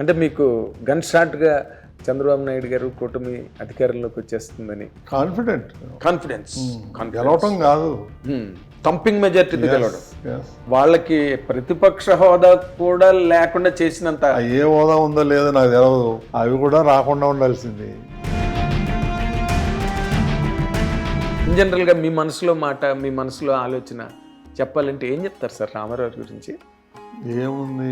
అంటే మీకు గన్ షాట్గా చంద్రబాబు నాయుడు గారు కూటమి అధికారంలోకి వచ్చేస్తుందని కాన్ఫిడెన్స్ గెలవటం కాదు, థంపింగ్ మెజారిటీతో గెలవడం. Yes. వాళ్ళకి ప్రతిపక్ష హోదా కూడా లేకుండా చేసినంత ఏ హోదా ఉందో లేదో నాకు తెలియదు, అవి కూడా రాకుండా ఉండాల్సింది. ఇన్ జనరల్గా మీ మనసులో మాట, మీ మనసులో ఆలోచన చెప్పాలంటే ఏం చెప్తారు సార్ రామారావు గారి? ఏముంది,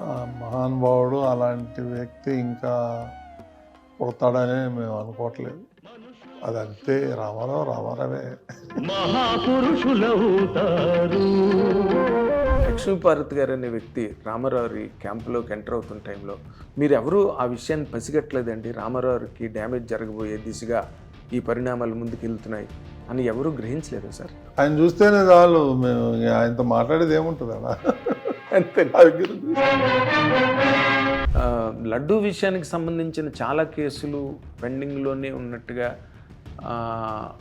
ఆ మహానుభావుడు అలాంటి వ్యక్తి ఇంకా పుడతాడని మేము అనుకోవట్లేదు. అదంతే, రామారావే. లక్ష్మీపార్వతి గారు అనే వ్యక్తి రామారావు క్యాంపులోకి ఎంటర్ అవుతున్న టైంలో మీరు ఎవరు ఆ విషయాన్ని పసిగట్టలేదండి? రామారావుకి డ్యామేజ్ జరగబోయే దిశగా ఈ పరిణామాలు ముందుకు వెళ్తున్నాయి అని ఎవరు గ్రహించలేదు సార్? ఆయన చూస్తేనే చాలు, మేము ఆయనతో మాట్లాడేది ఏముంటుంది అలా. అంతే. లడ్డూ విషయానికి సంబంధించిన చాలా కేసులు పెండింగ్లోనే ఉన్నట్టుగా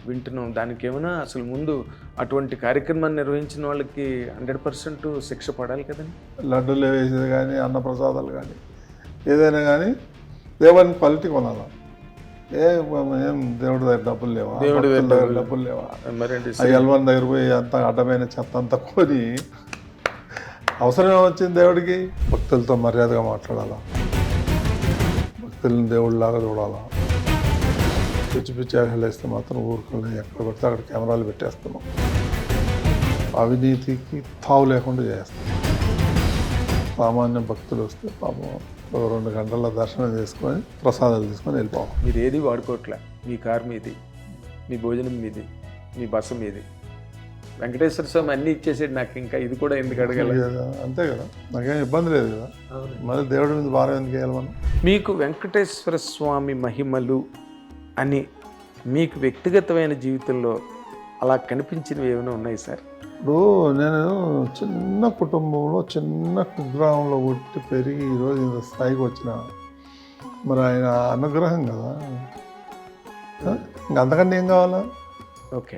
వింటున్నాం. దానికి ఏమైనా అసలు ముందు అటువంటి కార్యక్రమాన్ని నిర్వహించిన వాళ్ళకి 100% శిక్ష పడాలి కదండి. లడ్డూలు వేసేది కానీ, అన్నప్రసాదాలు కానీ, ఏదైనా కానీ దేవుని క్వాలిటీ కొనాలా. ఏం దేవుడి దగ్గర డబ్బులు లేవా, దేవుడి దగ్గర డబ్బులు లేవా, ఎల్వన్ దగ్గర పోయి అంత అడ్డమైన చెత్త అంతా కొని అవసరం ఏమొచ్చింది దేవుడికి? భక్తులతో మర్యాదగా మాట్లాడాలా, భక్తులను దేవుడిలాగా చూడాలా. పిచ్చి పిచ్చి వేస్తే మాత్రం ఊరుకోలే, ఎక్కడ పడితే అక్కడ కెమెరాలు పెట్టేస్తున్నాం. అవినీతికి తావు లేకుండా చేస్తాం. సామాన్య భక్తులు వస్తే పాపం 2 గంటల దర్శనం చేసుకొని ప్రసాదాలు తీసుకొని వెళ్ళిపోవాలి. మీరు ఏది వాడుకోవట్లే, మీ కారు మీది, మీ భోజనం మీది, మీ బస మీది. వెంకటేశ్వర స్వామి అన్నీ ఇచ్చేసాడు, నాకు ఇంకా ఇది కూడా ఎందుకు అడగాలి? అంతే కదా, నాకేం ఇబ్బంది లేదు కదా, మళ్ళీ దేవుడి మీద భారం ఎందుకు వేయాలి మనం? మీకు వెంకటేశ్వర స్వామి మహిమలు అని మీకు వ్యక్తిగతమైన జీవితంలో అలా కనిపించినవి ఏమైనా ఉన్నాయి సార్? ఇప్పుడు నేను చిన్న కుటుంబంలో చిన్న కుగ్రామంలో పుట్టి పెరిగి ఈరోజు ఇంత స్థాయికి వచ్చిన, మరి ఆయన అనుగ్రహం కదా, ఇంకంతకంటే ఏం కావాలా? ఓకే,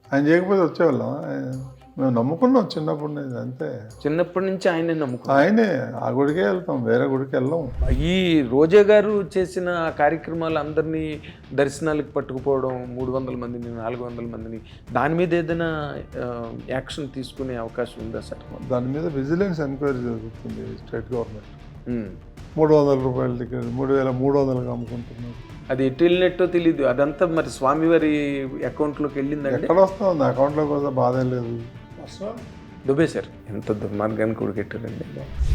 ఆయన చేయకపోతే వచ్చేవాళ్ళం. మేము నమ్ముకున్నాం చిన్నప్పటి నుంచి, అంతే. చిన్నప్పటి నుంచి ఆయనే నమ్ముకున్నాం. ఆయనే, ఆ గుడికే వెళ్తాం, వేరే గుడికి వెళ్ళాం. ఈ రోజా గారు చేసిన కార్యక్రమాలు అందరినీ దర్శనాలకు పట్టుకుపోవడం, 300 మందిని 400 మందిని, దాని మీద ఏదైనా యాక్షన్ తీసుకునే అవకాశం ఉందా సార్? దాని మీద విజిలెన్స్ ఎంక్వైరీ జరుగుతుంది స్టేట్ గవర్నమెంట్. 300 రూపాయల టికెట్ 3300కి అమ్ముకుంటున్నారు. అది ఎటు వెళ్ళినట్టో తెలియదు. అదంతా మరి స్వామివారి అకౌంట్లోకి వెళ్ళిందండి. ఎక్కడ వస్తుంది అకౌంట్లోకి వస్తే బాధ లేదు, దుబే సార్. ఎంత దుర్మార్గాన్ని కూడగెట్టారండి.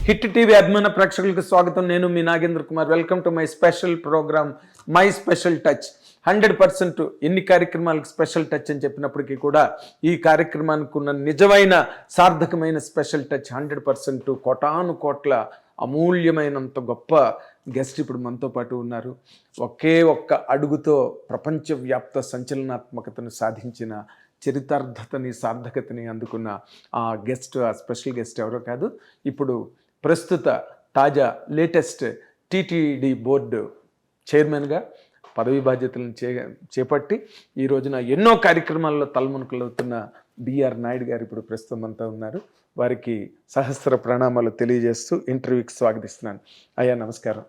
హిట్ టీవీ అభిమాన ప్రేక్షకులకు స్వాగతం. నేను మీ Nagendra Kumar. Welcome to my special program my special touch. 100% ఎన్ని కార్యక్రమాలకు స్పెషల్ టచ్ అని చెప్పినప్పటికీ కూడా ఈ కార్యక్రమానికి ఉన్న నిజమైన సార్థకమైన స్పెషల్ టచ్ 100% కోటాను కోట్ల అమూల్యమైనంత గొప్ప గెస్ట్ ఇప్పుడు మనతో పాటు ఉన్నారు. ఒకే ఒక్క అడుగుతో ప్రపంచవ్యాప్త సంచలనాత్మకతను సాధించిన, చరితార్థతని సార్థకతని అందుకున్న ఆ గెస్ట్, ఆ స్పెషల్ గెస్ట్ ఎవరో కాదు, ఇప్పుడు ప్రస్తుత తాజా లేటెస్ట్ టీటీడీ బోర్డు చైర్మన్గా పదవి బాధ్యతలను చేపట్టి ఈ రోజున ఎన్నో కార్యక్రమాల్లో తలమునకలవుతున్న బిఆర్ నాయుడు గారు ఇప్పుడు ప్రస్తుతం అంతా ఉన్నారు. వారికి సహస్ర ప్రణామాలు తెలియజేస్తూ ఇంటర్వ్యూకి స్వాగతిస్తున్నాను. అయ్యా నమస్కారం.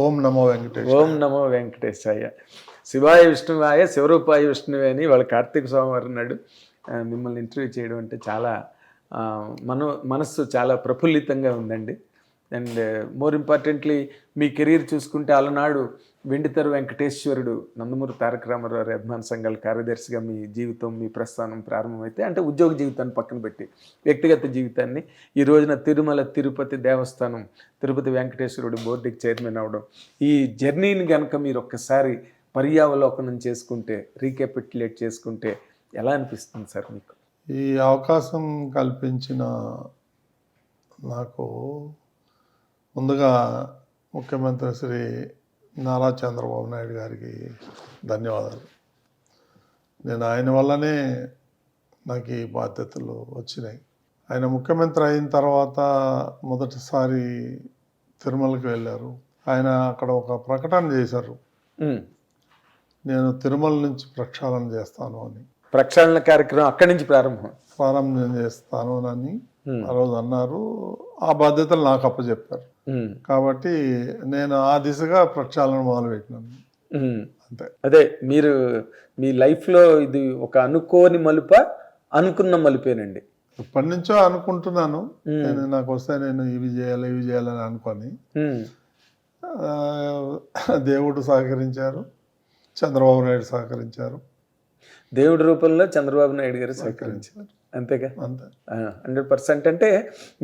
ఓం నమో వెంకటేష్. ఓం నమో వెంకటేశాయ. శివాయ విష్ణువాయ శివరూపాయ విష్ణువే అని వాళ్ళ కార్తీక స్వామివారు అన్నాడు. మిమ్మల్ని ఇంటర్వ్యూ చేయడం అంటే చాలా మనస్సు చాలా ప్రఫుల్లితంగా ఉందండి. And more importantly me career చూసుకుంటే అలనాడు వెండితెర వెంకటేశ్వరుడు నందమూరి తారక రామారావు అభిమాన సంఘాల కార్యదర్శిగా మీ జీవితం, మీ ప్రస్థానం ప్రారంభమైతే, అంటే ఉద్యోగ జీవితాన్ని పక్కన పెట్టి వ్యక్తిగత జీవితాన్ని ఈ రోజున తిరుమల తిరుపతి దేవస్థానం తిరుపతి వెంకటేశ్వరుడు బోర్డుకి చైర్మన్ అవ్వడం, ఈ జర్నీని కనుక మీరు ఒక్కసారి పర్యావలోకనం చేసుకుంటే, రీక్యాపిట్యులేట్ చేసుకుంటే ఎలా అనిపిస్తుంది సార్ మీకు? ఈ అవకాశం కల్పించిన నాకు ముందుగా ముఖ్యమంత్రి శ్రీ నారా చంద్రబాబు నాయుడు గారికి ధన్యవాదాలు. నేను ఆయన వల్లనే నాకు ఈ బాధ్యతలు వచ్చినాయి. ఆయన ముఖ్యమంత్రి అయిన తర్వాత మొదటిసారి తిరుమలకి వెళ్ళారు. ఆయన అక్కడ ఒక ప్రకటన చేశారు, నేను తిరుమల నుంచి ప్రక్షాళన చేస్తాను అని. ప్రక్షాళన కార్యక్రమం అక్కడి నుంచి ప్రారంభం చేస్తాను అని ఆ రోజు అన్నారు. ఆ బాధ్యతలు నాకు అప్పచెప్పారు. కాబట్టి నేను ఆ దిశగా ప్రక్షాళన మొదలుపెట్టినాను. అంతే. అదే మీరు మీ లైఫ్లో ఇది ఒక అనుకోని మలుప, అనుకున్న మలుపేనండి. ఇప్పటి నుంచో అనుకుంటున్నాను, నేను నాకు వస్తే నేను ఇవి చేయాలని అనుకొని దేవుడు సహకరించారు, చంద్రబాబు నాయుడు సహకరించారు. దేవుడి రూపంలో చంద్రబాబు నాయుడు గారు సహకరించారు, అంతేగా? అంతే. 100%. అంటే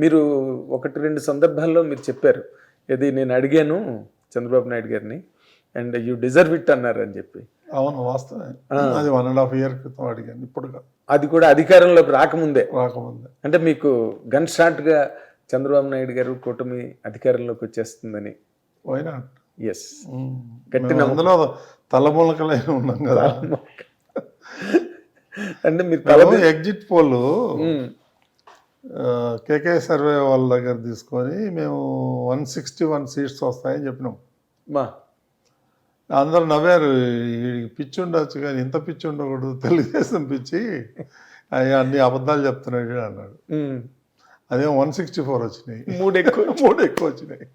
మీరు 1-2 సందర్భాల్లో మీరు చెప్పారు, ఇది నేను అడిగాను చంద్రబాబు నాయుడు గారిని అండ్ యూ డిజర్వ్ ఇట్ అన్నారు అని చెప్పి. అవును, వాస్తవమే. అది 1.5 year క్రితం అడిగాను. ఇప్పుడు అది కూడా అధికారంలోకి రాకముందే. అంటే మీకు గన్ షాట్గా చంద్రబాబు నాయుడు గారు కూటమి అధికారంలోకి వచ్చేస్తుందని. ఎస్, గట్టిన అందులో తలమూలకలై ఉన్నాం కదా. అంటే మీరు ఎగ్జిట్ పోల్ కేకే సర్వే వాళ్ళ దగ్గర తీసుకొని మేము 161 seats వస్తాయని చెప్పినాం. అందరు నవ్వారు, పిచ్చి ఉండొచ్చు కానీ ఇంత పిచ్చి ఉండకూడదు, తెలుగుదేశం పిచ్చి, అన్ని అబద్ధాలు చెప్తున్నాడు అన్నాడు. అదే 164 వచ్చినాయి, 3 ఎక్కువ వచ్చినాయి.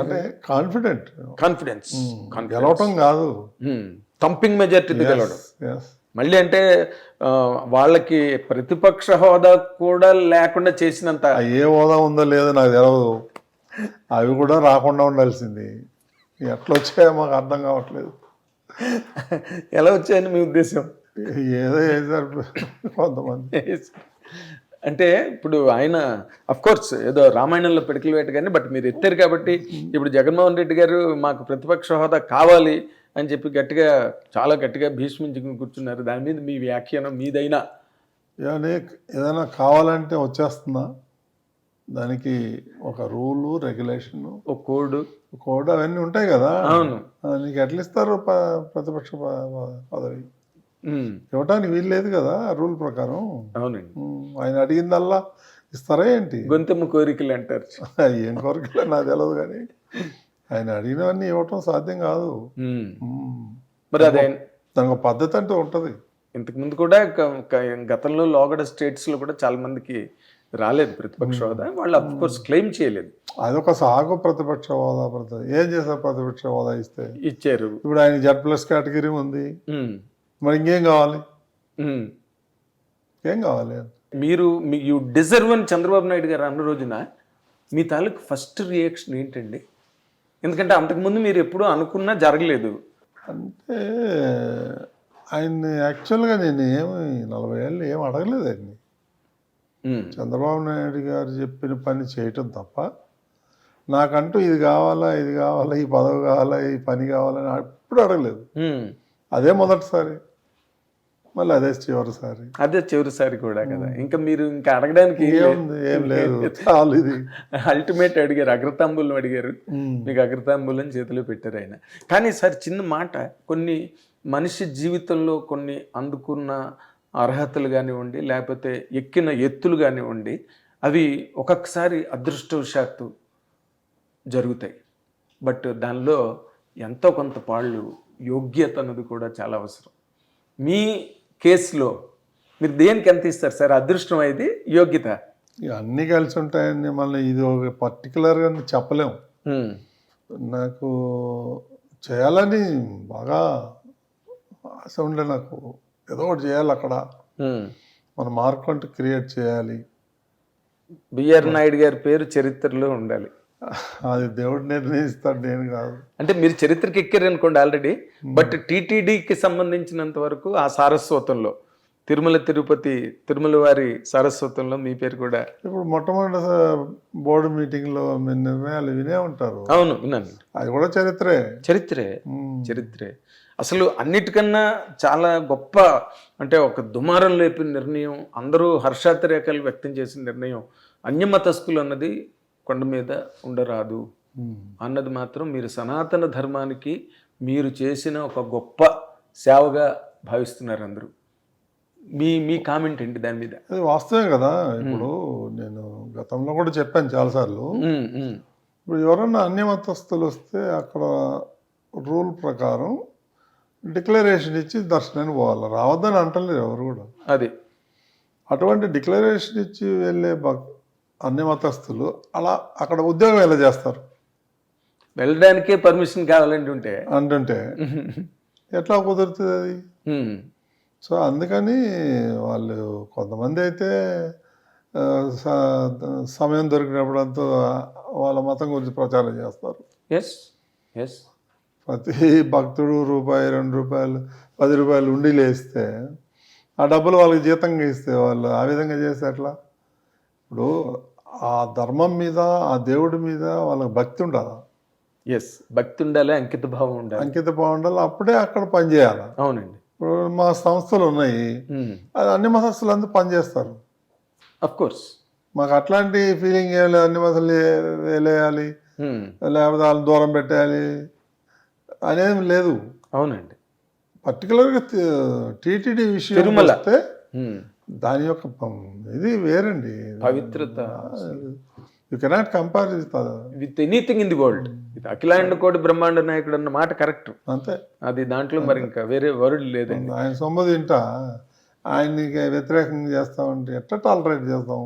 అంటే కాన్ఫిడెన్స్ గెలవటం కాదు, థంపింగ్ మెజారిటీతో గెలవడం. మళ్ళీ అంటే వాళ్ళకి ప్రతిపక్ష హోదా కూడా లేకుండా చేసినంత. ఏ హోదా ఉందో లేదో నాకు తెలియదు, అవి కూడా రాకుండా ఉండాల్సింది. ఎట్లా వచ్చాయో మాకు అర్థం కావట్లేదు. ఎలా వచ్చాయని మీ ఉద్దేశం? ఏదో వేసారు కొంతమంది. అంటే ఇప్పుడు ఆయన కోర్స్ ఏదో రామాయణంలో పిడకలు వేట కానీ, బట్ మీరు ఎత్తారు కాబట్టి ఇప్పుడు జగన్మోహన్ రెడ్డి గారు మాకు ప్రతిపక్ష హోదా కావాలి అని చెప్పి చాలా గట్టిగా భీష్మించి కూర్చున్నారు. దాని మీద మీ వ్యాఖ్యానం మీదైనా? ఏదైనా కావాలంటే వచ్చేస్తుందా? దానికి ఒక రూలు, రెగ్యులేషన్, ఒక కోడ్ అవన్నీ ఉంటాయి కదా. అవును. నీకు ఎట్లా ఇస్తారు ప్రతిపక్ష పదవి? ఇవ్వటానికి వీలు లేదు కదా రూల్ ప్రకారం. అవునండి. ఆయన అడిగిందల్లా ఇస్తారా ఏంటి? గొంతెమ్మ కోరికలు అంటారు. ఏం కోరికలు నాకు తెలియదు కానీ ఆయన అడిగినవన్నీ ఇవ్వటం సాధ్యం కాదు. మరి అదే దానికి పద్ధతి అంటూ ఉంటుంది. ఇంతకుముందు కూడా గతంలో లోగడ స్టేట్స్లో కూడా చాలా మందికి రాలేదు ప్రతిపక్ష హోదా, వాళ్ళు అఫ్ కోర్స్ క్లెయిమ్ చేయలేదు. అదొక సాగు ప్రతిపక్ష హోదా. ఏం చేశారు? ప్రతిపక్ష హోదా ఇచ్చారు. ఇప్పుడు ఆయన Z+ కేటగిరీ ఉంది, మరి ఇంకేం కావాలి? ఏం కావాలి? మీరు యూ డిజర్వ్ అని చంద్రబాబు నాయుడు గారు అన్న రోజున మీ తాలూకు ఫస్ట్ రియాక్షన్ ఏంటండి? ఎందుకంటే అంతకుముందు మీరు ఎప్పుడూ అనుకున్నా జరగలేదు. అంటే ఆయన్ని యాక్చువల్గా నేను 40 ఏళ్ళు ఏం అడగలేదు ఆయన్ని. చంద్రబాబు నాయుడు గారు చెప్పిన పని చేయటం తప్ప నాకంటూ ఇది కావాలా, ఈ పదవి కావాలా, ఈ పని కావాలని ఎప్పుడు అడగలేదు. అదే మొదటిసారి, మళ్ళీ అదే చివరిసారి కూడా కదా. ఇంకా మీరు ఇంకా అడగడానికి ఏం లేదు, చాలు. ఇది అల్టిమేట్ అడిగారు, అగ్రతాంబూలం అడిగారు, మీకు అగ్రతాంబూలం చేతిలో పెట్టారు ఆయన. కానీ సార్ చిన్న మాట, కొన్ని మనిషి జీవితంలో కొన్ని అందుకున్న అర్హతలు కానివ్వండి, లేకపోతే ఎక్కిన ఎత్తులు కానివ్వండి, అవి ఒక్కొక్కసారి అదృష్టవశాత్తు జరుగుతాయి. బట్ దానిలో ఎంతో కొంత పాళ్ళు యోగ్యత అన్నది కూడా చాలా అవసరం. మీ కేసులో మీరు దేనికి ఎంత ఇస్తారు సార్? అదృష్టం అయితే యోగ్యత అన్నీ కలిసి ఉంటాయని మళ్ళీ ఇది ఒక పర్టికులర్గా చెప్పలేము. నాకు చేయాలని బాగా ఆశ ఉండే, నాకు ఏదో ఒకటి చేయాలి అక్కడ, మన మార్క్ అంటూ క్రియేట్ చేయాలి. బిఆర్ నాయుడు గారి పేరు చరిత్రలో ఉండాలి. అది దేవుడు నిర్ణయిస్తాడు, నేను కాదు. అంటే మీరు చరిత్రకి ఎక్కారు అనుకోండి ఆల్రెడీ, బట్ టీటీడీకి సంబంధించినంత వరకు ఆ సారస్వతంలో తిరుమల వారి సారస్వతంలో మీ పేరు కూడా. ఇప్పుడు మొట్టమొదటి బోర్డు మీటింగ్లో మీ నిర్ణయాలు వినే ఉంటారు. అవును, విన్నాను. అది కూడా చరిత్రే. అసలు అన్నిటికన్నా చాలా గొప్ప, అంటే ఒక దుమారం లేపిన నిర్ణయం, అందరూ హర్షాతిరేకాలు వ్యక్తం చేసిన నిర్ణయం, అన్యమతస్థులు అన్నది కొండ మీద ఉండరాదు అన్నది మాత్రం మీరు సనాతన ధర్మానికి మీరు చేసిన ఒక గొప్ప సేవగా భావిస్తున్నారు అందరూ. మీ కామెంట్ ఏంటి దాని మీద? అది వాస్తవే కదా. ఇప్పుడు నేను గతంలో కూడా చెప్పాను చాలాసార్లు, ఇప్పుడు ఎవరన్నా అన్యమతస్థులు వస్తే అక్కడ రూల్ ప్రకారం డిక్లరేషన్ ఇచ్చి దర్శనానికి పోవాలి, రావద్దని అంటలేరు ఎవరు కూడా. అది అటువంటి డిక్లరేషన్ ఇచ్చి వెళ్ళే అన్ని మతస్థులు అలా అక్కడ ఉద్యోగం ఎలా చేస్తారు వెళ్ళడానికే పర్మిషన్ కావాలంటే ఉంటే అంటుంటే ఎట్లా కుదురుతుంది అది? సో అందుకని వాళ్ళు కొంతమంది అయితే సమయం దొరికినప్పుడంతా వాళ్ళ మతం గురించి ప్రచారం చేస్తారు. ఎస్ ఎస్ ప్రతి భక్తుడు రూపాయి 2 రూపాయలు 10 రూపాయలు ఉండిలో ఇస్తే ఆ డబ్బులు వాళ్ళకి జీతంగా ఇస్తే వాళ్ళు ఆ విధంగా చేస్తే ఎట్లా? ఇప్పుడు ఆ ధర్మం మీద ఆ దేవుడి మీద వాళ్ళకి భక్తి ఉండాలి. ఎస్ భక్తి ఉండాలి, అంకిత భావం ఉండాలి. అంకిత భావం ఉండాలి, అప్పుడే అక్కడ పని చేయాలి. అవునండి. ఇప్పుడు మా సంస్థలు ఉన్నాయి, అది అన్ని మతస్థులు అందరూ పనిచేస్తారు. అఫ్ కోర్స్ మాకు అట్లాంటి ఫీలింగ్ ఏం లేదు, అన్ని మతలు వేలేయాలి లేకపోతే వాళ్ళని దూరం పెట్టేయాలి అనేది లేదు. అవునండి. పర్టికులర్గా టీటీడీ విషయం వస్తే దాని యొక్క ఇది వేరండి, పవిత్రత. You cannot compare with anything in the world. ఇది అఖిలాండ కోటి బ్రహ్మాండ నాయకుడు అన్న మాట కరెక్ట్. అంతే, అది దాంట్లో మరి ఇంకా వేరే వర్డ్ లేదండి. ఆయన సొమ్ము తింటా ఆయనకి వ్యతిరేకంగా చేస్తామంటే ఎట్లా టాలరేట్ చేస్తాం?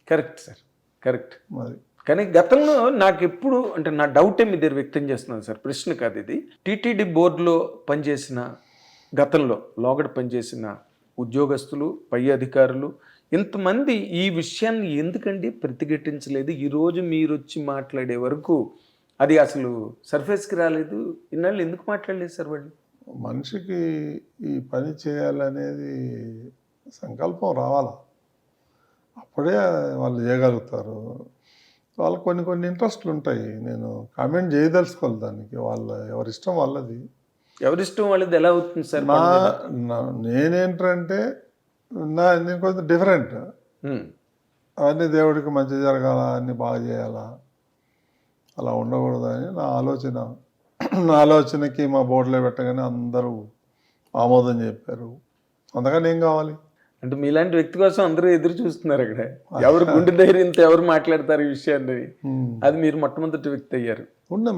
Correct sir, correct. మరి కానీ గతంలో నాకు ఎప్పుడు అంటే నా డౌటే మీ దగ్గర వ్యక్తం చేస్తున్నాను సార్, ప్రశ్న కాదు ఇది. టీటీడీ బోర్డులో పనిచేసిన గతంలో లోగడ పనిచేసిన ఉద్యోగస్తులు, పై అధికారులు ఇంతమంది ఈ విషయాన్ని ఎందుకండి ప్రతిఘటించలేదు? ఈరోజు మీరు వచ్చి మాట్లాడే వరకు అది అసలు సర్ఫేస్కి రాలేదు. ఇన్నాళ్ళు ఎందుకు మాట్లాడలేదు సార్ వాళ్ళు? మనిషికి ఈ పని చేయాలనేది సంకల్పం రావాలా, అప్పుడే వాళ్ళు చేయగలుగుతారు. వాళ్ళకి కొన్ని ఇంట్రెస్ట్లు ఉంటాయి. నేను కామెంట్ చేయదలుచుకోవాలి దానికి, వాళ్ళ ఎవరిష్టం వాళ్ళది. ఎవరిష్టం వాళ్ళది ఎలా అవుతుంది సార్? నేనేంటంటే నేను కొంచెం డిఫరెంట్. అవన్నీ దేవుడికి మంచి జరగాల, అన్నీ బాగా చేయాలా, అలా ఉండకూడదని నా ఆలోచన. నా ఆలోచనకి మా బోర్డులో పెట్టగానే అందరూ ఆమోదం చెప్పారు. అందుకని ఏం కావాలి అంటే మీలాంటి వ్యక్తి కోసం అందరూ ఎదురు చూస్తున్నారు. అక్కడ ఎవరు గుండె ధైర్యంతో ఎవరు మాట్లాడతారు ఈ విషయాన్ని, అది మీరు మొట్టమొదటి వ్యక్తి అయ్యారు.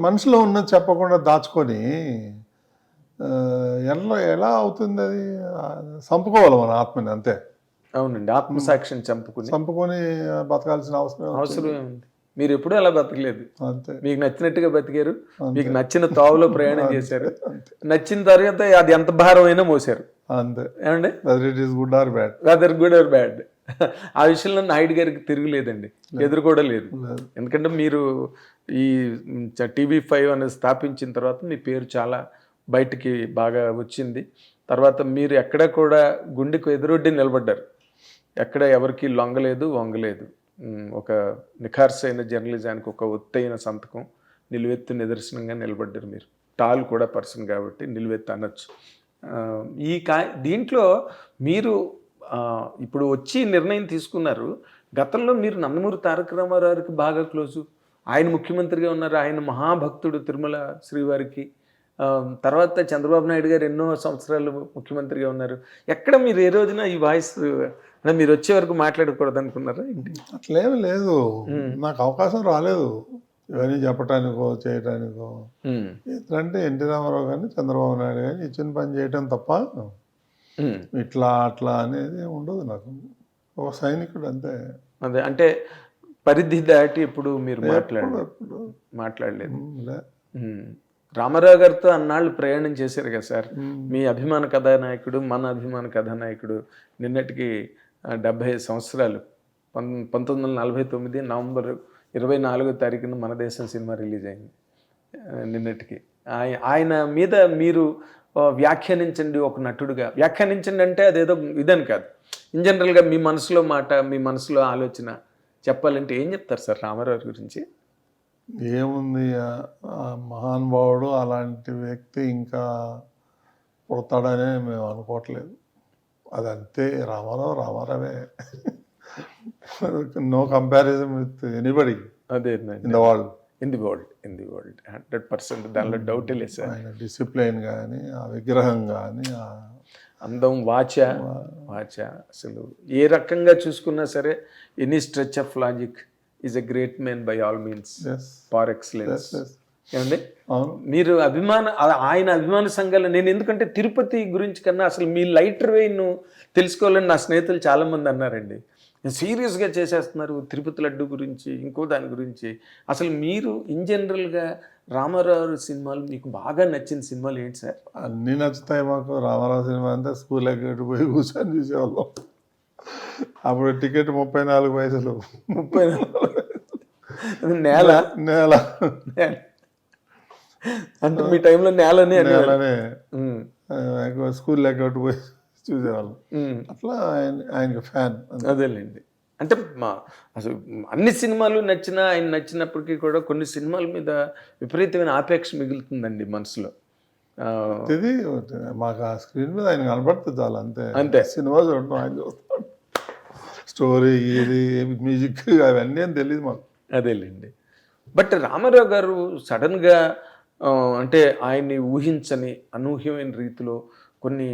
మనసులో ఉన్నది చెప్పకుండా దాచుకొని ఎలా అవుతుంది? అది చంపుకోవాలి మన ఆత్మని, అంతే. అవునండి, ఆత్మసాక్షిని చంపుకొని బతకాల్సిన అవసరం ఏముంది? మీరు ఎప్పుడూ అలా బతకలేదు. అంతే, మీకు నచ్చినట్టుగా బతికారు, మీకు నచ్చిన తావులో ప్రయాణం చేశారు, నచ్చిన తర్వాత అది ఎంత భారమైనా మోసారు. అంతే ఏమండి, weather it is good or bad, weather good or bad. ఆ విషయంలో నాయుడు గారికి తిరుగులేదండి, ఎదురు కూడా లేదు. ఎందుకంటే మీరు ఈ TV5 అనేది స్థాపించిన తర్వాత మీ పేరు చాలా బయటికి బాగా వచ్చింది. తర్వాత మీరు ఎక్కడ కూడా గుండెకు ఎదురొడ్డి నిలబడ్డారు, ఎక్కడ ఎవరికి లొంగలేదు, వంగలేదు. ఒక నిఖార్సైన జర్నలిజానికి ఒక ఒత్తైన సంతకం, నిలువెత్తు నిదర్శనంగా నిలబడ్డారు. మీరు టాల్ కూడా పర్సన్ కాబట్టి నిలువెత్తు అనొచ్చు. దీంట్లో మీరు ఇప్పుడు వచ్చి నిర్ణయం తీసుకున్నారు. గతంలో మీరు నందమూరి తారక రామారావుకి బాగా క్లోజు, ఆయన ముఖ్యమంత్రిగా ఉన్నారు, ఆయన మహాభక్తుడు తిరుమల శ్రీవారికి. తర్వాత చంద్రబాబు నాయుడు గారు ఎన్నో సంవత్సరాలు ముఖ్యమంత్రిగా ఉన్నారు. ఎక్కడ మీరు ఏ రోజున ఈ వాయిస్ అంటే మీరు వచ్చే వరకు మాట్లాడకూడదు అనుకున్నారా? అట్లేం లేదు, నాకు అవకాశం రాలేదు ఇవన్నీ చెప్పటానికో చేయటానికో. ఎందుకంటే ఎన్టీ రామారావు కానీ చంద్రబాబు నాయుడు కానీ ఇచ్చిన పని చేయటం తప్ప ఇట్లా అట్లా అనేది ఉండదు. నాకు ఒక సైనికుడు అంతే. అదే అంటే పరిధి దాటి ఇప్పుడు మీరు మాట్లాడలేదు. రామారావు గారితో అన్నాళ్ళు ప్రయాణం చేశారు కదా సార్, మీ అభిమాన కథానాయకుడు, మన అభిమాన కథానాయకుడు. నిన్నటికి 70 సంవత్సరాలు. 1949 నవంబర్ 24వ తారీఖున మన దేశం సినిమా రిలీజ్ అయింది. నిన్నటికి ఆయన మీద మీరు వ్యాఖ్యానించండి, ఒక నటుడుగా వ్యాఖ్యానించండి అంటే అదేదో ఇదని కాదు, ఇన్ జనరల్గా మీ మనసులో మాట, మీ మనసులో ఆలోచన చెప్పాలంటే ఏం చెప్తారు సార్ రామారావు గురించి? ఏముంది, మహానుభావుడు, అలాంటి వ్యక్తి ఇంకా పుడతాడనే మేము అనుకోవట్లేదు. అదంతే, రామారావే. నో కంపారిజన్ విత్ ఎనీబడి అదే in the world. In the world 100%, దానిలో డౌటే లేదు సార్. ఆయన డిసిప్లైన్ కానీ, ఆ విగ్రహం కానీ, అందం, వాచ అసలు ఏ రకంగా చూసుకున్నా సరే, any stretch of logic is a great man by all means, పార్ ఎక్సలెన్స్. ఏమండి అవును. మీరు ఆయన అభిమాన సంఘాలు నేను ఎందుకంటే తిరుపతి గురించి కన్నా అసలు మీ లైటర్ వేను తెలుసుకోవాలని నా స్నేహితులు చాలామంది అన్నారండి. సీరియస్గా చేసేస్తున్నారు తిరుపతి లడ్డు గురించి, ఇంకో దాని గురించి. అసలు మీరు ఇన్ జనరల్గా రామారావు సినిమాలు మీకు బాగా నచ్చిన సినిమాలు ఏంటి సార్? అన్నీ నచ్చుతాయి మాకు. రామారావు సినిమా అంతా స్కూల్ ఎగ్గట్టు పోయి కూర్చొని చూసేవాళ్ళం. అప్పుడు టికెట్ 34 పైసలు. 34 నేల నేల అంటే మీ టైంలో నేలనే నేలనే స్కూల్ ఎగ్గట్టు పోయి చూసేవాళ్ళం. అట్లా ఆయనకి ఫ్యాన్. అదేలేండి. అంటే అసలు అన్ని సినిమాలు నచ్చినా ఆయన నచ్చినప్పటికీ కూడా కొన్ని సినిమాల మీద విపరీతమైన ఆపేక్ష మిగులుతుందండి మనసులో. ఇది మాకు ఆ స్క్రీన్ మీద ఆయన కనబడుతుంది చాలా, అంతే. అంతే. సినిమా చూడటం ఆయన చూస్తాడు, స్టోరీ ఏది మ్యూజిక్ అవన్నీ అని తెలియదు మాకు. అదేలేండి. బట్ రామారావు గారు సడన్గా అంటే ఆయన్ని ఊహించని అనూహ్యమైన రీతిలో కొన్ని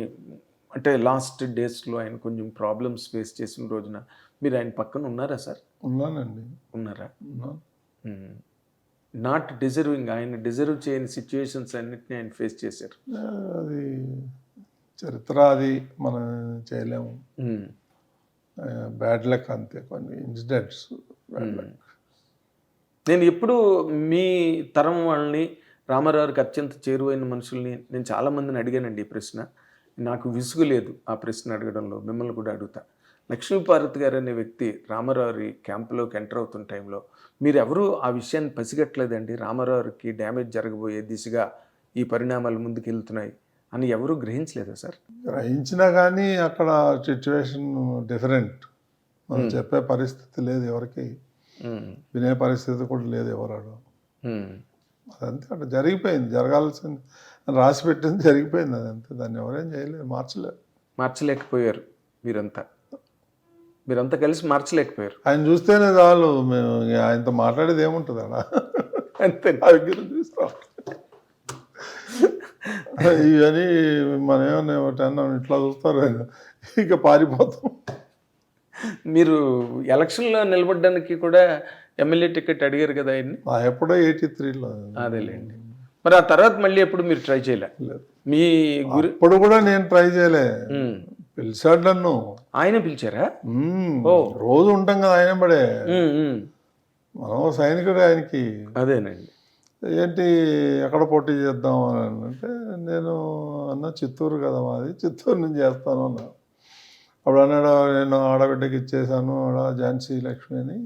అంటే లాస్ట్ డేస్లో ఆయన కొంచెం ప్రాబ్లమ్స్ ఫేస్ చేసిన రోజున మీరు ఆయన పక్కన ఉన్నారా సార్? ఉన్నానండి. ఉన్నారా? ఉన్నాను. నాట్ డిజర్వింగ్, ఆయన డిజర్వ్ చేయని సిచ్యువేషన్స్ అన్నిటిని ఆయన ఫేస్ చేశారు. అది చరిత్ర, అది మనం చేయలేము. బ్యాడ్ లక్ అంతే, కొన్ని ఇన్సిడెంట్స్ బ్యాడ్ లక్. నేను ఎప్పుడు మీ తరం వాళ్ళని, రామారావుకి అత్యంత చేరువైన మనుషుల్ని నేను చాలామందిని అడిగానండి ఈ ప్రశ్న. నాకు విసుగు లేదు ఆ ప్రశ్న అడగడంలో, మిమ్మల్ని కూడా అడుగుతా. లక్ష్మీపార్వతి గారు అనే వ్యక్తి రామారావు క్యాంపులోకి ఎంటర్ అవుతున్న టైంలో మీరెవరూ ఆ విషయాన్ని పసిగట్టలేదండి? రామారావుకి డ్యామేజ్ జరగబోయే దిశగా ఈ పరిణామాలు ముందుకు వెళ్తున్నాయి అని ఎవరూ గ్రహించలేదా సార్? గ్రహించినా కానీ అక్కడ సిచ్యువేషన్ డిఫరెంట్. మనం చెప్పే పరిస్థితి లేదు ఎవరికి, వినే పరిస్థితి కూడా లేదు ఎవరాడు. అదంతే, అక్కడ జరిగిపోయింది. జరగాల్సింది రాసి పెట్టింది జరిగిపోయింది, అదంతే. దాన్ని ఎవరేం చేయలేదు, మార్చలేకపోయారు. మీరంతా కలిసి మార్చలేకపోయారు. ఆయన చూస్తేనే చాలు, మేము ఆయనతో మాట్లాడేది ఏముంటుంది అలా, అంతే. చూస్తాం ఇవన్నీ మనం ఏమన్నా ఇట్లా చూస్తారు, ఇక పారిపోతాం. మీరు ఎలక్షన్లో నిలబడడానికి కూడా ఎమ్మెల్యే టికెట్ అడిగారు కదా ఆయన్ని? ఎప్పుడో 83లో. అదేలేండి. మరి ఆ తర్వాత మళ్ళీ ఎప్పుడు మీరు ట్రై చేయలేదు? మీ ఇప్పుడు కూడా నేను ట్రై చేయలే. పిలిచాడు నన్ను. ఆయన పిలిచారా? రోజు ఉంటాం కదా ఆయన పడే, మనం సైనికుడు ఆయనకి. అదేనండి. ఏంటి ఎక్కడ పోటీ చేద్దాం అని అంటే, నేను అన్న చిత్తూరు కదా మాది, చిత్తూరు నుంచి చేస్తాను అన్నా. అప్పుడు అన్నాడు, నేను ఆడబిడ్డకి ఇచ్చేసాను ఆడ ఝాన్సీ లక్ష్మి అని,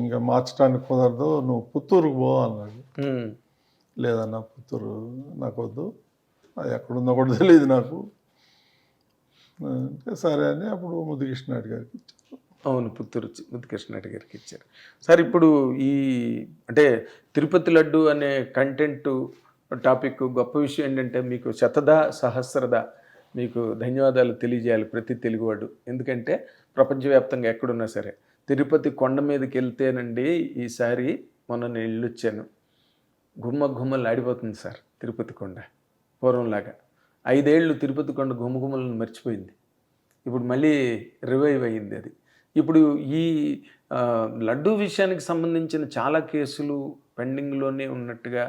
ఇంకా మార్చడానికి కుదరదు, నువ్వు పుత్తూరుకు పో అన్నాడు. లేదన్నా పుత్తూరు నాకు వద్దు, అది ఎక్కడుందో కూడా తెలియదు నాకు అంటే, సరే అని అప్పుడు ముద్దుకృష్ణారెడ్డి గారికి ఇచ్చారు. అవును, పుత్తూరు ముద్దుకృష్ణారెడ్డి గారికి ఇచ్చారు. సార్ ఇప్పుడు ఈ అంటే తిరుపతి లడ్డు అనే కంటెంట్ టాపిక్ గొప్ప విషయం ఏంటంటే, మీకు శతదా సహస్రదా మీకు ధన్యవాదాలు తెలియజేయాలి ప్రతి తెలుగువాడు. ఎందుకంటే ప్రపంచవ్యాప్తంగా ఎక్కడున్నా సరే తిరుపతి కొండ మీదకి వెళ్తేనండి, ఈసారి మొన్న నేను వెళ్ళొచ్చాను, గుమ్మలు ఆడిపోతుంది సార్ తిరుపతి కొండ. పూర్వంలాగా 5 ఏళ్ళు తిరుపతి కొండ గుమ్మలను మర్చిపోయింది. ఇప్పుడు మళ్ళీ రివైవ్ అయ్యింది అది. ఇప్పుడు ఈ లడ్డూ విషయానికి సంబంధించిన చాలా కేసులు పెండింగ్లోనే ఉన్నట్టుగా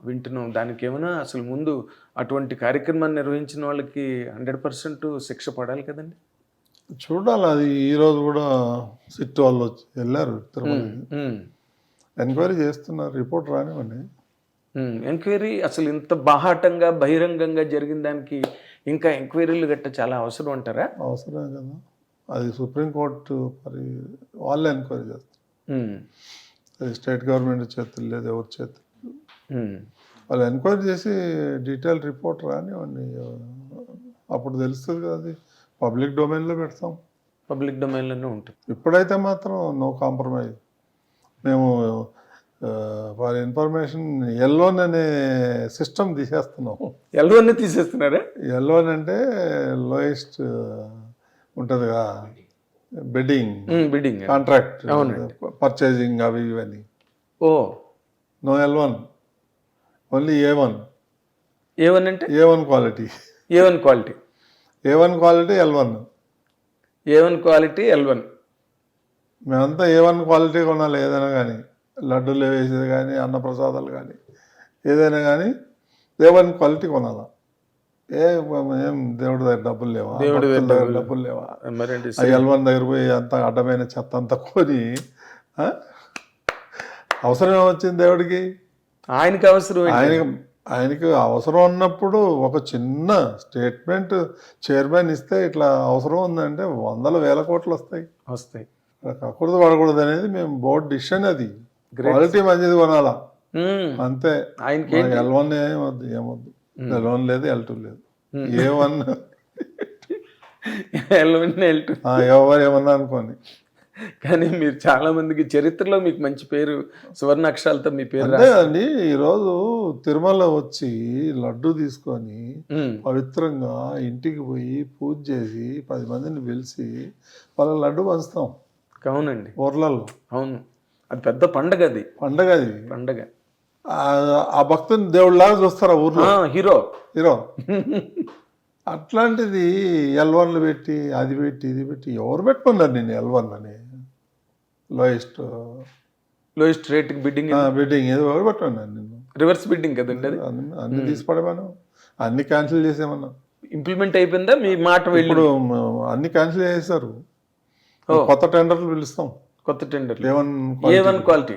వింటున్నాం. దానికి ఏమైనా అసలు ముందు అటువంటి కార్యక్రమాన్ని నిర్వహించిన వాళ్ళకి 100% శిక్ష పడాలి కదండి? చూడాలి. అది ఈరోజు కూడా సిట్ వాళ్ళు వచ్చి వెళ్ళారు తిరుపతి, ఎంక్వైరీ చేస్తున్నారు, రిపోర్ట్ రానివ్వండి. ఎంక్వైరీ అసలు ఇంత బాహాటంగా బహిరంగంగా జరిగిన దానికి ఇంకా ఎంక్వైరీలు గట్ట చాలా అవసరం అంటారా? అవసరమే కదా, అది సుప్రీంకోర్టు మరి వాళ్ళే ఎంక్వైరీ చేస్తారు. అది స్టేట్ గవర్నమెంట్ చేతులు లేదు, ఎవరి చేతులు. వాళ్ళు ఎంక్వైరీ చేసి డీటెయిల్ రిపోర్ట్ రానివ్వండి, అప్పుడు తెలుస్తుంది కదా. అది పబ్లిక్ డొమైన్లో పెడతాం, పబ్లిక్ డొమైన్లోనే ఉంటుంది. ఇప్పుడైతే మాత్రం నో కాంప్రమైజ్. మేము ఫర్ ఇన్ఫర్మేషన్ ఎల్లోన్ అనే సిస్టమ్ తీసేస్తున్నాం. ఎల్లోనే తీసేస్తున్నారా? ఎల్లోన్ అంటే లోయెస్ట్ ఉంటుంది కదా, బిడ్డింగ్ కాంట్రాక్ట్, పర్చేజింగ్ అవి ఇవన్నీ. No L1, only A1. A1 అంటే A1 quality, A1 quality, A1 quality L1, A1 quality L1. మేమంతా A1 క్వాలిటీ కొనాలి ఏదైనా కానీ. లడ్డూలు వేసేది కానీ అన్నప్రసాదాలు కానీ ఏదైనా కానీ దేవుని క్వాలిటీ కొనాలా. ఏం దేవుడి దగ్గర డబ్బులు లేవా, దేవుడి భక్తుల దగ్గర డబ్బులు లేవా, మరేంటి ఆ ఎల్వన్ దగ్గర పోయి అంత అడ్డమైన చెత్త అంతా కొని ఆ? అవసరం ఏమొచ్చింది దేవుడికి? ఆయనకి అవసరం ఏంటి? ఆయనకి అవసరం ఉన్నప్పుడు ఒక చిన్న స్టేట్మెంట్ చైర్మన్ ఇస్తే ఇట్లా అవసరం ఉందంటే 100,000 కోట్లు వస్తాయి. వస్తాయి. కాకూడదు పడకూడదు అనేది మేము బోర్డు డిసిషన్. అది క్వాలిటీ మంచిది కొనాలా అంతే. ఆయనకి L1 ఏమొద్దు, L1 లేదు, L2 లేదు, A1 ఎవరు ఏమన్నా అనుకోని. కానీ మీరు చాలా మందికి చరిత్రలో మీకు మంచి పేరు, సువర్ణ అక్షరాలతో మీ పేరు అంతే అండి. ఈరోజు తిరుమల వచ్చి లడ్డు తీసుకొని పవిత్రంగా ఇంటికి పోయి పూజ చేసి 10 మందిని పిలిచి వాళ్ళ లడ్డు పంచుతాం. అవునండి, ఊర్లలో. అవును, అది పెద్ద పండగ. అది పండగ, అది పండగ. ఆ భక్తుని దేవుళ్ళలాగా చూస్తారు ఆ ఊర్లో. Hero hero. అట్లాంటిది L1లు పెట్టి అది పెట్టి ఇది పెట్టి ఎవరు పెట్టుకున్నారు నేను L1 అని? లోయెస్ట్ రేట్ బిడ్డింగ్ ఏదో ఎవరు పెట్టుకున్నారు నిన్ను? రివర్స్ బిడ్డింగ్ కదండి అది. అన్ని తీసిపడమను, అన్ని క్యాన్సిల్ చేసేమన్నా. ఇంప్లిమెంట్ అయిపోయిందా మీ మాట? ఇప్పుడు అన్ని క్యాన్సిల్ చేసేసారు. కొత్త టెండర్లు పిలుస్తాం. కొత్త టెండర్ A1 క్వాలిటీ.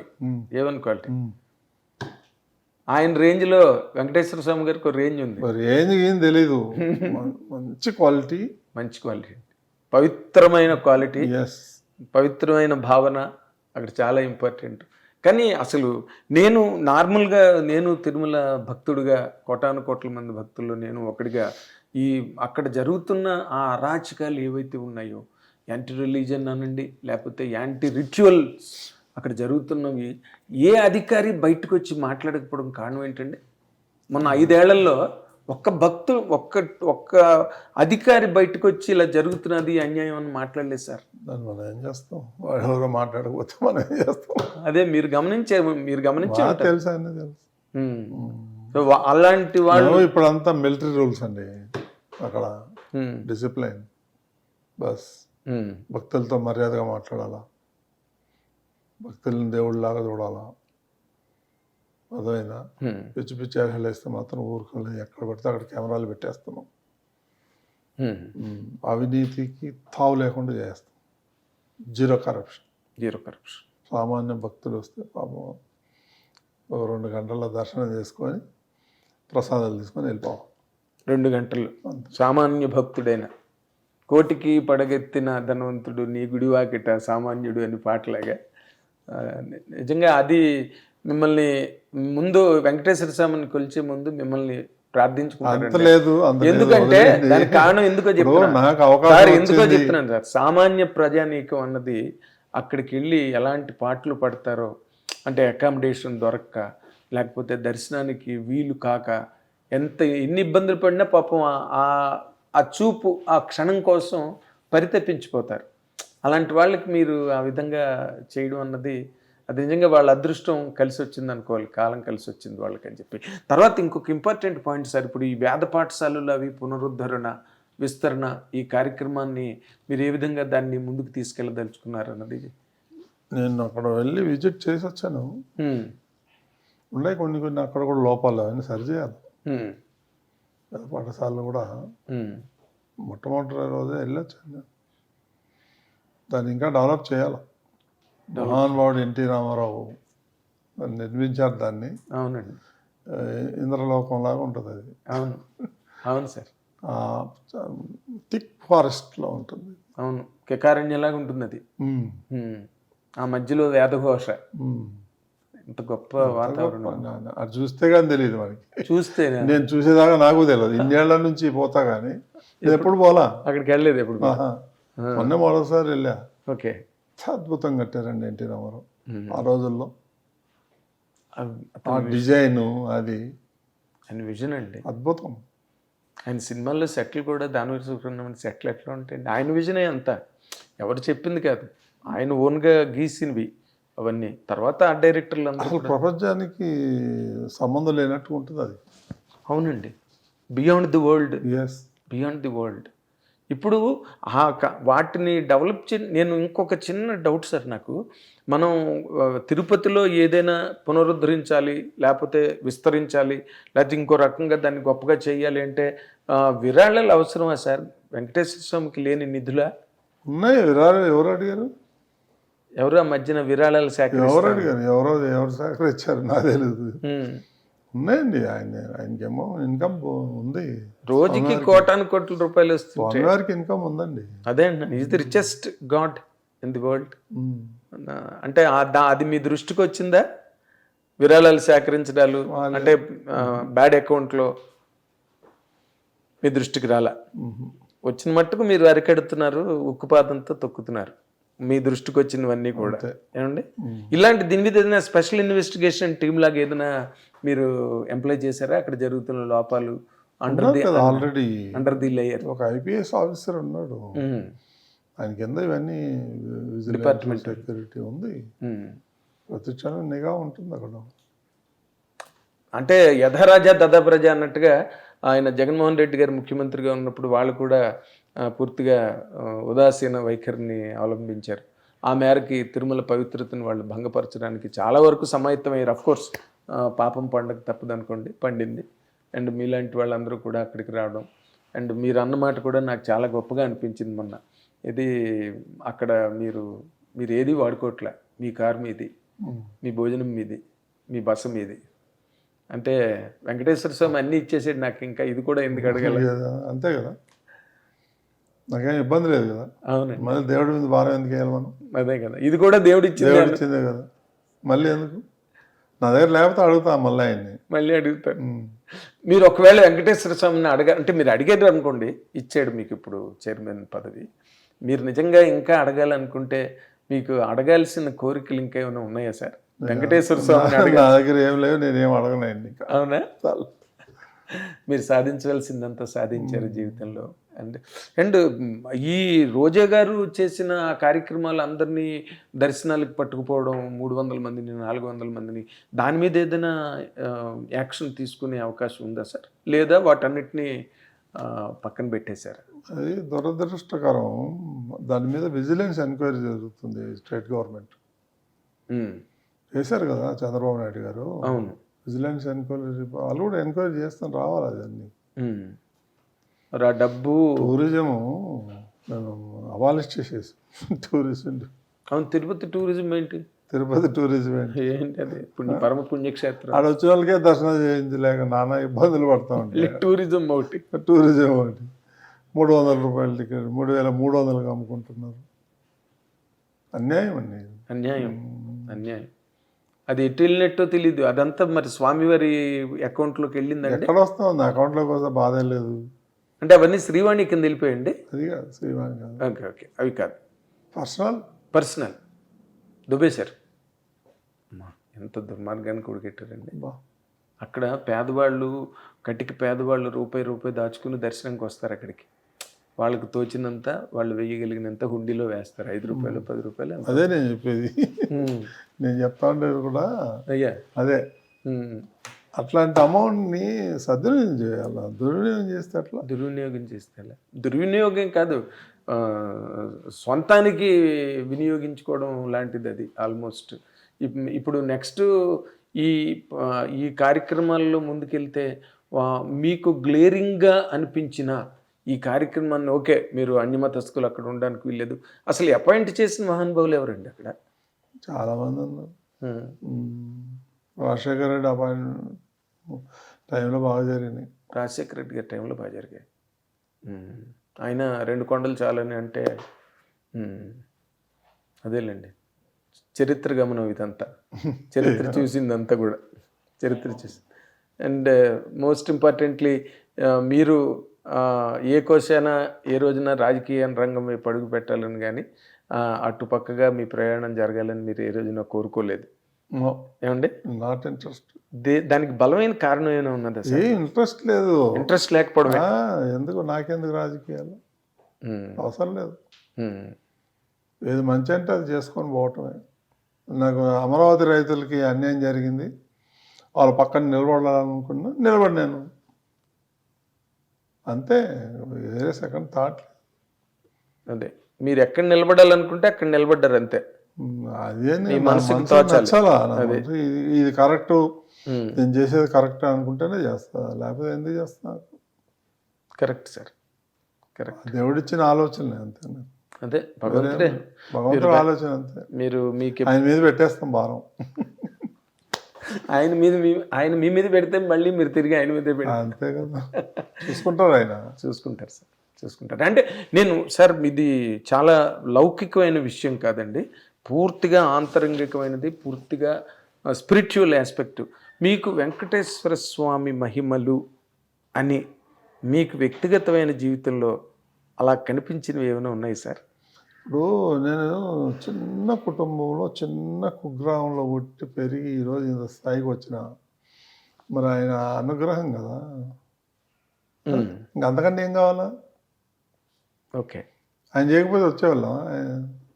ఆయన రేంజ్ లో వెంకటేశ్వర స్వామి గారికి ఒక రేంజ్ ఉంది. రేంజ్ ఏం తెలీదు. మంచి క్వాలిటీ, పవిత్రమైన క్వాలిటీ, yes, పవిత్రమైన భావన అక్కడ చాలా ఇంపార్టెంట్. కానీ అసలు నేను నార్మల్గా తిరుమల భక్తుడిగా, కోటాను కోట్ల మంది భక్తుల్లో నేను ఒకటిగా, ఈ అక్కడ జరుగుతున్న ఆ అరాచకాలు ఏవైతే ఉన్నాయో, యాంటీ రిలీజన్ అనండి, లేకపోతే యాంటీ రిచువల్స్ అక్కడ జరుగుతున్నవి, ఏ అధికారి బయటకు వచ్చి మాట్లాడకపోవడం కారణం ఏంటండి? మొన్న 5 ఏళ్లలో ఒక్క అధికారి బయటకు వచ్చి ఇలా జరుగుతున్నది అన్యాయం అని మాట్లాడలేదు సార్. దాన్ని మనం ఏం చేస్తాం? వాడు ఎవరో మాట్లాడకపోతే మనం ఏం చేస్తాం? అదే మీరు గమనించే తెలుసా? తెలుసు. సో అలాంటి వాళ్ళు ఇప్పుడు అంతా మిలిటరీ రూల్స్ అండి అక్కడ. Discipline, bus. భక్తులతో మర్యాదగా మాట్లాడాలా, భక్తులను దేవుళ్ళలాగా చూడాలా. అదైనా పిచ్చి పిచ్చి వేషాలు వేస్తే మాత్రం ఊరుకోలేదు. ఎక్కడ పడితే అక్కడ కెమెరాలు పెట్టేస్తున్నాం. అవినీతికి తావు లేకుండా చేస్తాం. Zero corruption. సామాన్య భక్తులు వస్తే పాపం 2 గంటల దర్శనం చేసుకొని ప్రసాదాలు తీసుకొని వెళ్ళిపోవాలి. 2 గంటలు. సామాన్య భక్తుడైన కోటికి పడగెత్తిన ధనవంతుడు నీ గుడి వాకిట సామాన్యుడు అని పాటలాగా. నిజంగా అది మిమ్మల్ని ముందు వెంకటేశ్వర స్వామిని కొలిచే ముందు మిమ్మల్ని ప్రార్థించుకుంటారు. ఎందుకంటే దానికి కారణం ఎందుకో చెప్తున్నాను సార్. సామాన్య ప్రజానీకం అన్నది అక్కడికి వెళ్ళి ఎలాంటి పాటలు పడతారో, అంటే అకామిడేషన్ దొరక్క, లేకపోతే దర్శనానికి వీలు కాక, ఎన్ని ఇబ్బందులు పడినా పాపం ఆ చూపు, ఆ క్షణం కోసం పరితపించిపోతారు. అలాంటి వాళ్ళకి మీరు ఆ విధంగా చేయడం అన్నది, అది నిజంగా వాళ్ళ అదృష్టం కలిసి వచ్చింది అనుకోవాలి, కాలం కలిసి వచ్చింది వాళ్ళకి అని చెప్పి. తర్వాత ఇంకొక ఇంపార్టెంట్ పాయింట్ సార్, ఇప్పుడు ఈ వేద పాఠశాలలు అవి పునరుద్ధరణ, విస్తరణ, ఈ కార్యక్రమాన్ని మీరు ఏ విధంగా దాన్ని ముందుకు తీసుకెళ్ళదలుచుకున్నారు అన్నది. నేను అక్కడ వెళ్ళి విజిట్ చేసి వచ్చాను. ఉన్నాయి కొన్ని అక్కడ కూడా లోపాలు, అవన్నీ సరిచేయాలి. వేద పాఠశాలలు కూడా మొట్టమొదటి రోజే వెళ్ళొచ్చాను. దాన్ని ఇంకా డెవలప్ చేయాలి. మహానుభావుడు ఎన్టీ రామారావు నిర్మించారు దాన్ని. అవునండి, ఇంద్రలోకంలాగా ఉంటుంది అది. అవును, అవును సార్. థిక్ ఫారెస్ట్లో ఉంటుంది. అవును, కెకారణ్యలాగా ఉంటుంది అది. ఆ మధ్యలో వేదఘోష, ఎంత గొప్ప వాతావరణం. అది చూస్తే కానీ తెలియదు మనకి. చూస్తే నేను చూసేదాకా నాకు తెలియదు. ఇన్నేళ్ల నుంచి పోతా కానీ ఎప్పుడు పోలా, అక్కడికి వెళ్ళలేదు ఎప్పుడు. మొన్న మరోసారి వెళ్ళా. ఓకే, అద్భుతం కట్టారండి ఎన్టీ రామారావు ఆ రోజుల్లో. ఆ డిజైన్, అది ఆయన విజన్ అండి, అద్భుతం. ఆయన సినిమాల్లో సెట్లు కూడా, దానివల్ల సుబ్రహ్మణ్యం సెట్లు ఎట్లా ఉంటాయండి, ఆయన విజనే అంతా. ఎవరు చెప్పింది కాదు, ఆయన ఓన్గా గీసినవి అవన్నీ. తర్వాత ఆ డైరెక్టర్లు అసలు ప్రపంచానికి సంబంధం లేనట్టు ఉంటుంది అది. అవునండి, beyond the world. Yes, beyond the world. ఇప్పుడు వాటిని డెవలప్ నేను ఇంకొక చిన్న డౌట్ సార్ నాకు. మనం తిరుపతిలో ఏదైనా పునరుద్ధరించాలి, లేకపోతే విస్తరించాలి, లేకపోతే ఇంకో రకంగా దాన్ని గొప్పగా చేయాలి అంటే విరాళాలు అవసరమా సార్? వెంకటేశ్వర స్వామికి లేని నిధులా? ఉన్నాయి విరాళాలు. ఎవరు అడిగారు? ఎవరు ఆ మధ్యన విరాళాలు ఎవరు సేకరిస్తారు? అడిగారు? ఎవరు సేకరించారు నాకు తెలియదు. ఉన్నాయండి. ఆయనకేమో ఇన్కమ్ ఉంది. రోజుకి కోటాను కోట్ల రూపాయలు వస్తుంది. స్వామివారికి ఇన్కమ్ ఉందండి. అదే అండి, is the richest God in the world. అంటే అది మీ దృష్టికి వచ్చిందా? విరాళాలు సేకరించడాలు అంటే బ్యాడ్ అకౌంట్లో మీ దృష్టికి రాలా? వచ్చిన మట్టుకు మీరు అరికెడుతున్నారు, ఉక్కుపాదంతో తొక్కుతున్నారు. మీ దృష్టికి వచ్చినవన్నీ కూడా ఏమండి? ఇలాంటి దీని మీద ఏదైనా స్పెషల్ ఇన్వెస్టిగేషన్ టీమ్ లాగా ఏదైనా మీరు ఎంప్లాయ్ చేశారా? అక్కడ జరుగుతున్న లోపాలు ఆల్రెడీ అండర్ ది లేయర్ ఒక ఐపీఎస్ ఆఫీసర్ ఉన్నాడు. ఆయన కింద ఇవన్నీ డిపార్ట్మెంట్ సెక్యూరిటీ ఉంది. ప్రతి క్షణం నిఘా ఉంటుంది అక్కడ. అంటే యథరాజా దదా ప్రజ అన్నట్టుగా ఆయన జగన్మోహన్ రెడ్డి గారు ముఖ్యమంత్రిగా ఉన్నప్పుడు వాళ్ళు కూడా పూర్తిగా ఉదాసీన వైఖరిని అవలంబించారు. ఆ మేరకి తిరుమల పవిత్రతను వాళ్ళు భంగపరచడానికి చాలా వరకు సమాయత్తమయ్యారు. అఫ్కోర్స్ పాపం పండగ తప్పదు అనుకోండి, పండింది. అండ్ మీలాంటి వాళ్ళందరూ కూడా అక్కడికి రావడం, అండ్ మీరు అన్నమాట కూడా నాకు చాలా గొప్పగా అనిపించింది మొన్న. ఇది అక్కడ మీరు ఏది వాడుకోవట్లే. మీ కారు మీది, మీ భోజనం మీది, మీ బస మీది. అంటే వెంకటేశ్వర స్వామి అన్నీ ఇచ్చేసాడు, నాకు ఇంకా ఇది కూడా ఎందుకు అడగాలి? అంతే కదా, నాకేం ఇబ్బంది లేదు కదా. అవునండి, మళ్ళీ దేవుడి మీద భారం ఎందుకు వేయాలి మనం? అదే కదా, ఇది కూడా దేవుడు ఇచ్చిందే కదా, మళ్ళీ ఎందుకు? నా దగ్గర లేకపోతే అడుగుతా మళ్ళీ ఆయన్ని, మళ్ళీ అడుగుతారు. మీరు ఒకవేళ వెంకటేశ్వర స్వామిని అంటే మీరు అడిగేది అనుకోండి, ఇచ్చాడు మీకు ఇప్పుడు చైర్మన్ పదవి. మీరు నిజంగా ఇంకా అడగాలనుకుంటే మీకు అడగాల్సిన కోరికలు ఇంకా ఏమైనా ఉన్నాయా సార్? వెంకటేశ్వర స్వామిని నా దగ్గర ఏం లేవు, నేనేం అడగనండి. అవునా? మీరు సాధించవలసిందంతా సాధించారు జీవితంలో. అండ్ ఈ రోజా గారు చేసిన కార్యక్రమాలు అందరినీ దర్శనాలకు పట్టుకుపోవడం, 300 మందిని 400 మందిని, దాని మీద ఏదైనా యాక్షన్ తీసుకునే అవకాశం ఉందా సార్? లేదా వాటన్నిటినీ పక్కన పెట్టేశారు? అది దురదృష్టకరం. దాని మీద విజిలెన్స్ ఎంక్వైరీ జరుగుతుంది. స్టేట్ గవర్నమెంట్ చేశారు కదా చంద్రబాబు నాయుడు గారు. అవును, విజిలెన్స్ ఎంక్వైరీ వాళ్ళు కూడా ఎంక్వైరీ చేస్తాను రావాలి. అదన్నీ ఆ డబ్బు టూరిజం మేము అబాలిష్ చేసేసి టూరిజం. అవును, తిరుపతి టూరిజం ఏంటి? తిరుపతి టూరిజం ఏంటి? అది పరమ పుణ్యక్షేత్రం. ఆడ వచ్చిన వాళ్ళకే దర్శనం చేయించలేక నానా ఇబ్బందులు పడతా ఉంటాయి. టూరిజం ఒకటి 300 రూపాయల టికెట్ 3300కి అమ్ముకుంటున్నారు. అన్యాయం అండి, అన్యాయం. అది ఎటు వెళ్ళినట్టో తెలీదు. అదంతా మరి స్వామివారి అకౌంట్లోకి వెళ్ళిందండి. ఎక్కడ వస్తుంది అకౌంట్లోకి వస్తే బాధ లేదు. అంటే అవన్నీ శ్రీవాణి కింద వెళ్ళిపోయండి. అది కాదు శ్రీవాణి కాదు. ఓకే, అవి కాదు, పర్సనల్ దుబేశారు. ఎంత దుర్మార్గాన్ని కొడుకెట్టారండి. అక్కడ పేదవాళ్ళు, కటికి పేదవాళ్ళు రూపాయి దాచుకుని దర్శనంకి వస్తారు. అక్కడికి వాళ్ళకు తోచినంత, వాళ్ళు వేయగలిగినంత హుండీలో వేస్తారు. 5 రూపాయలు 10 రూపాయలు. అదే నేను చెప్పేది. నేను చెప్తా ఉండేది కూడా అయ్యా అదే. అట్లాంటి అమౌంట్ని సద్వినియోగం చేయాలి. దుర్వినియోగం చేస్తే దుర్వినియోగం కాదు, సొంతానికి వినియోగించుకోవడం లాంటిది అది ఆల్మోస్ట్. ఇప్పుడు నెక్స్ట్ ఈ కార్యక్రమాల్లో ముందుకెళ్తే మీకు గ్లేరింగ్గా అనిపించిన ఈ కార్యక్రమాన్ని, ఓకే మీరు అన్యమతస్థులు అక్కడ ఉండడానికి వీల్లేదు, అసలు అపాయింట్ చేసిన మహానుభావులు ఎవరండి అక్కడ? చాలామంది ఉన్నారు. రాజశేఖర రెడ్డి అపాయింట్మెంట్ టైంలో బాగా జరిగినాయి. రాజశేఖర రెడ్డి గారి టైంలో బాగా జరిగాయి. ఆయన 2 కొండలు చాలని అంటే అదేలేండి, చరిత్ర గమనం ఇదంతా. చరిత్ర చూసిందంతా కూడా చరిత్ర చూసింది. అండ్ మోస్ట్ ఇంపార్టెంట్లీ మీరు ఏ కోశాన ఏ రోజున రాజకీయ రంగం వైపు అడుగు పెట్టాలని కానీ అటుపక్కగా మీ ప్రయాణం జరగాలని మీరు ఏ రోజున కోరుకోలేదు ఏమండి? Not interest. దానికి బలమైన కారణం ఏమైనా ఉన్నదా? ఇంట్రెస్ట్ లేదు. ఇంట్రెస్ట్ లేకపోవడం ఎందుకు? నాకెందుకు రాజకీయాలు అవసరం లేదు. ఏది మంచి అంటే అది చేసుకొని పోవటమే. నాకు అమరావతి రైతులకి అన్యాయం జరిగింది, వాళ్ళ పక్కన నిలబడాలనుకున్నా నిలబడినాను అంతే. వేరే సెకండ్ థాట్. అదే మీరు ఎక్కడ నిలబడాలనుకుంటే అక్కడ నిలబడ్డారు అంతే. అదే మీ మనసుకి తోచాలి. నచ్చాలా ఇది కరెక్ట్, నేను చేసేది కరెక్ట్ అనుకుంటేనే చేస్తా, లేకపోతే ఎందుకు చేస్తా. Correct sir, correct. దేవుడిచ్చిన ఆలోచన అంతే, అదే భగవంతుడు ఆలోచన అంతే. మీరు మీకు ఆయన మీద పెట్టేస్తాం భారం. ఆయన మీ మీద పెడితే మళ్ళీ మీరు తిరిగి ఆయన మీదే పెడతారు. అంతే కదా, చూసుకుంటారు ఆయన. చూసుకుంటారు సార్, చూసుకుంటారు. అంటే నేను సార్ ఇది చాలా లౌకికమైన విషయం కాదండి, పూర్తిగా ఆంతరంగికమైనది, పూర్తిగా స్పిరిచువల్ ఆస్పెక్ట్. మీకు వెంకటేశ్వర స్వామి మహిమలు అని మీకు వ్యక్తిగతమైన జీవితంలో అలా కనిపించినవి ఏమైనా ఉన్నాయి సార్? ఇప్పుడు నేను చిన్న కుటుంబంలో చిన్న కుగ్రామంలో పుట్టి పెరిగి ఈరోజు ఇంత స్థాయికి వచ్చిన, మరి ఆయన అనుగ్రహం కదా, ఇంక అంతకంటే ఏం కావాలా? ఓకే, ఆయన చేయకపోతే వచ్చేవాళ్ళం.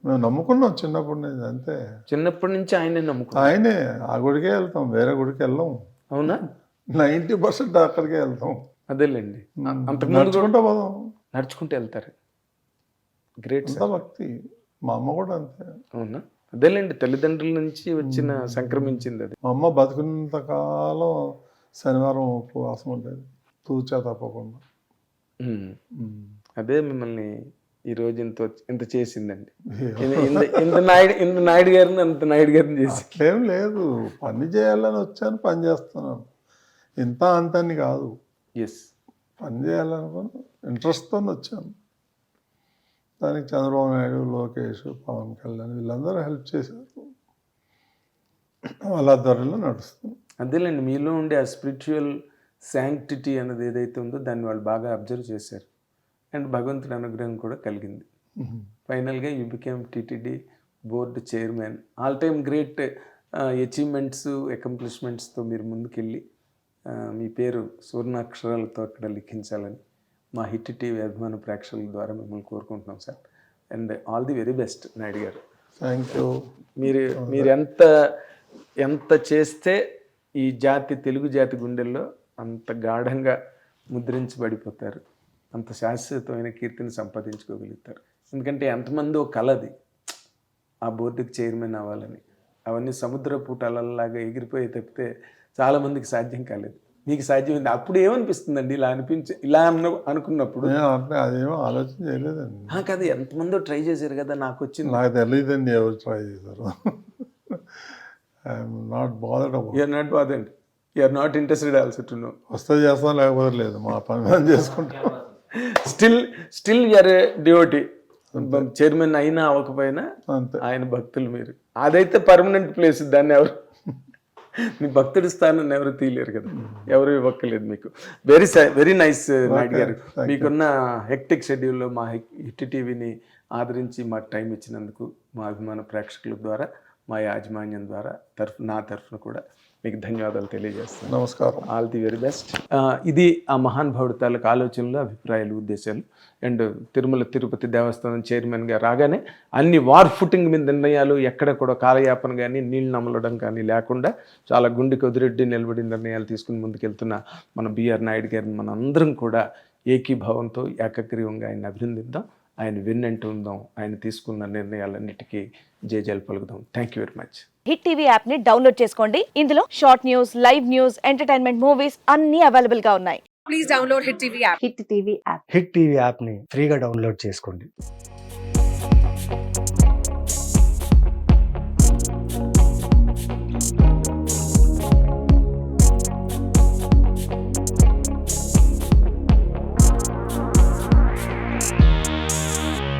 మేము నమ్ముకున్నాం చిన్నప్పటి నుంచి, అంతే. చిన్నప్పటి నుంచి ఆయనే నమ్ముకున్నాం. ఆయనే, ఆ గుడికే వెళ్తాం, వేరే గుడికి వెళ్ళాం. అవునా? 90% అక్కడికే వెళ్తాం. అదేలేండి, నడుచుకుంటా పోదాం, నడుచుకుంటూ వెళ్తారు. గ్రేట్ అంత భక్తి. మా అమ్మ కూడా అంతే. అవునా? అదేలేండి, తల్లిదండ్రుల నుంచి వచ్చిన సంక్రమించింది అది. మా అమ్మ బతుకున్నంత కాలం శనివారం ఉపవాసం ఉండేది, తూచా తప్పకుండా. అదే మిమ్మల్ని ఈ రోజు ఇంత చేసిందండి. ఇంత నాయుడు గారిని అంత నాయుడు గారిని చేసి ఏం లేదు, పని చేయాలని వచ్చాను, పని చేస్తున్నాను, ఇంత అంతని కాదు. ఎస్, పని చేయాలనుకుని ఇంట్రెస్ట్తో వచ్చాను. దానికి చంద్రబాబు నాయుడు, లోకేష్, పవన్ కళ్యాణ్ వీళ్ళందరూ హెల్ప్ చేశారు. వాళ్ళ ఆధ్వర్యంలో నడుస్తుంది. అదేలేండి, మీలో ఉండే ఆ స్పిరిచువల్ శాంక్టిటీ అనేది ఏదైతే ఉందో దాన్ని వాళ్ళు బాగా అబ్జర్వ్ చేశారు, అండ్ భగవంతుడి అనుగ్రహం కూడా కలిగింది. ఫైనల్గా you became TTD board chairman. All time great achievements, అకంప్లిష్మెంట్స్తో మీరు ముందుకెళ్ళి మీ పేరు సువర్ణాక్షరాలతో అక్కడ లిఖించాలని మా హిట్ టీవీ అభిమాన ప్రేక్షకుల ద్వారా మిమ్మల్ని కోరుకుంటున్నాం sir. And all the very best Naidu గారు. Thank you. మీరు ఎంత చేస్తే ఈ జాతి, తెలుగు జాతి గుండెల్లో అంత గాఢంగా ముద్రించబడిపోతారు, అంత శాశ్వతమైన కీర్తిని సంపాదించుకోగలుగుతారు. ఎందుకంటే ఎంతమంది ఒక కలది ఆ బోర్డుకి చైర్మన్ అవ్వాలని, అవన్నీ సముద్ర పూటలలాగా ఎగిరిపోయి తప్పితే చాలామందికి సాధ్యం కాలేదు. మీకు సాధ్యమైంది. అప్పుడు ఏమనిపిస్తుందండి ఇలా అనుకున్నప్పుడు? అదేమో ఆలోచన చేయలేదండి. కాదు, ఎంతమందో ట్రై చేశారు కదా, నాకు వచ్చింది. నాకు తెలియదండి ఎవరు ట్రై చేశారు. I'm not bothered about. You're not bothered, you're not interested also to know. వస్తే చేస్తాం, లేకపోతే లేదు, మా పని మనం చేసుకుంటాం. Still you're a devotee. Chairman అయినా అవ్వకపోయినా అంతే, ఆయన భక్తులు మీరు. అదైతే పర్మనెంట్ ప్లేస్, దాన్ని ఎవరు మీ భక్తుడి స్థానాన్ని ఎవరు తీయలేరు కదా, ఎవరు ఇవ్వక్కలేదు మీకు. వెరీ నైస్ నాయుడు గారు. మీకున్న హెక్టిక్ షెడ్యూల్లో మా హిట్ టీవీని ఆదరించి మాకు టైం ఇచ్చినందుకు మా అభిమాన ప్రేక్షకుల ద్వారా, మా యాజమాన్యం ద్వారా నా తరఫున కూడా మీకు ధన్యవాదాలు తెలియజేస్తాను. నమస్కారం. All the very best. ఇది ఆ మహానుభావుడి తాలూకు ఆలోచనలు, అభిప్రాయాలు, ఉద్దేశాలు. అండ్ తిరుమల తిరుపతి దేవస్థానం చైర్మన్గా రాగానే అన్ని వార్ ఫుటింగ్ మీద నిర్ణయాలు, ఎక్కడ కూడా కాలయాపన కానీ నీళ్ళు నమలడం కానీ లేకుండా చాలా గుండెకి వదిరెడ్డి నిలబడి నిర్ణయాలు తీసుకుని ముందుకెళ్తున్న మన బిఆర్ నాయుడు గారిని మన అందరం కూడా ఏకీభావంతో ఏకగ్రీవంగా ఆయన అభినందిద్దాం, ఆయన విన్నంటూ ఉందాం, ఆయన తీసుకున్న నిర్ణయాలన్నిటికీ జయజయలు పలుకుదాం. Thank you very much. Hit TV app ని డౌన్లోడ్ చేసుకోండి. ఇందులో short news, live news, entertainment movies అన్ని అవైలబుల్ గా ఉన్నాయి. Please download Hit TV app. Hit TV app. Hit TV app ని ఫ్రీగా డౌన్లోడ్ చేసుకోండి.